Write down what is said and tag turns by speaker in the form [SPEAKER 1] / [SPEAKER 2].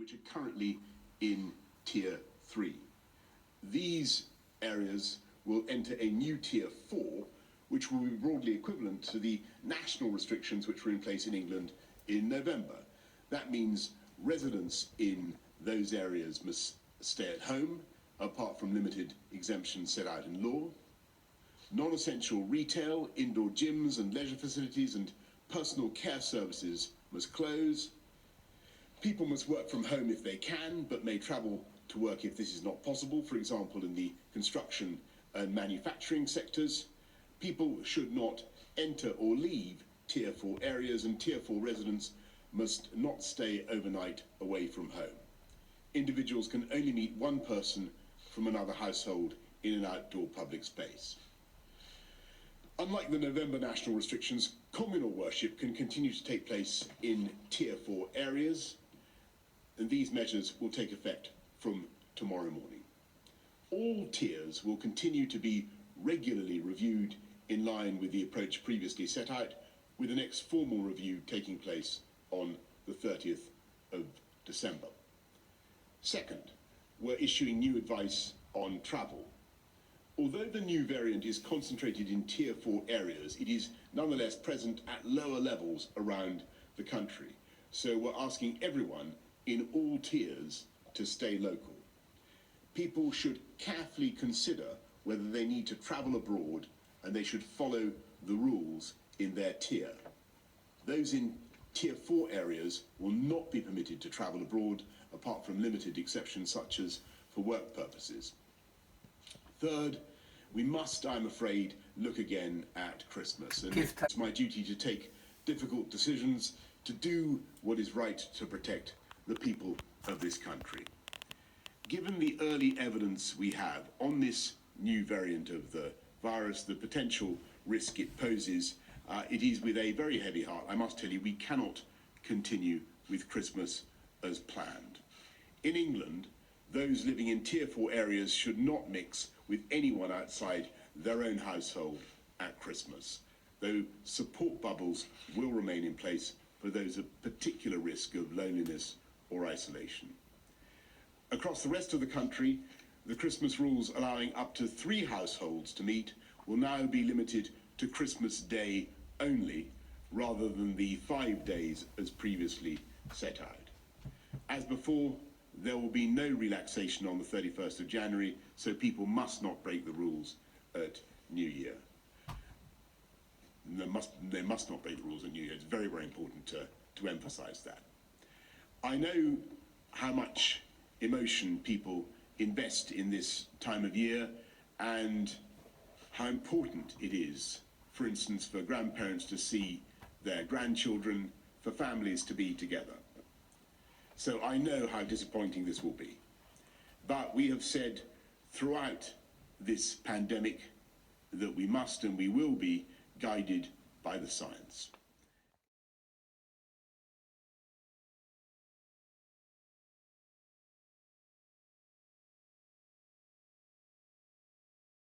[SPEAKER 1] which are currently in Tier 3. These areas will enter a new Tier 4, which will be broadly equivalent to the national restrictions which were in place in England in November. That means residents in those areas must stay at home, apart from limited exemptions set out in law. Non-essential retail, indoor gyms and leisure facilities and personal care services must close. People must work from home if they can, but may travel to work if this is not possible, for example, in the construction and manufacturing sectors. People should not enter or leave Tier 4 areas, and Tier 4 residents must not stay overnight away from home. Individuals can only meet one person from another household in an outdoor public space. Unlike the November national restrictions, communal worship can continue to take place in Tier 4 areas, and these measures will take effect from tomorrow morning. All tiers will continue to be regularly reviewed in line with the approach previously set out, with the next formal review taking place on the 30th of December. Second, we're issuing new advice on travel. Although the new variant is concentrated in Tier 4 areas, it is nonetheless present at lower levels around the country. So we're asking everyone in all tiers to stay local. People should carefully consider whether they need to travel abroad, and they should follow the rules in their tier. Those in Tier 4 areas will not be permitted to travel abroad, apart from limited exceptions such as for work purposes. Third, we must, I'm afraid, look again at Christmas. And it's my duty to take difficult decisions, to do what is right to protect the people of this country. Given the early evidence we have on this new variant of the virus, the potential risk it poses, it is with a very heavy heart, I must tell you, we cannot continue with Christmas as planned. In England, those living in Tier 4 areas should not mix with anyone outside their own household at Christmas, though support bubbles will remain in place for those at particular risk of loneliness or isolation. Across the rest of the country, the Christmas rules allowing up to 3 households to meet will now be limited to Christmas Day only, rather than the 5 days as previously set out. As before, there will be no relaxation on the 31st of January, so people must not break the rules at New Year. They must not break the rules at New Year. It's very, very important to emphasize that. I know how much emotion people invest in this time of year and how important it is, for instance, for grandparents to see their grandchildren, for families to be together. So I know how disappointing this will be. But we have said throughout this pandemic that we must and we will be guided by the science.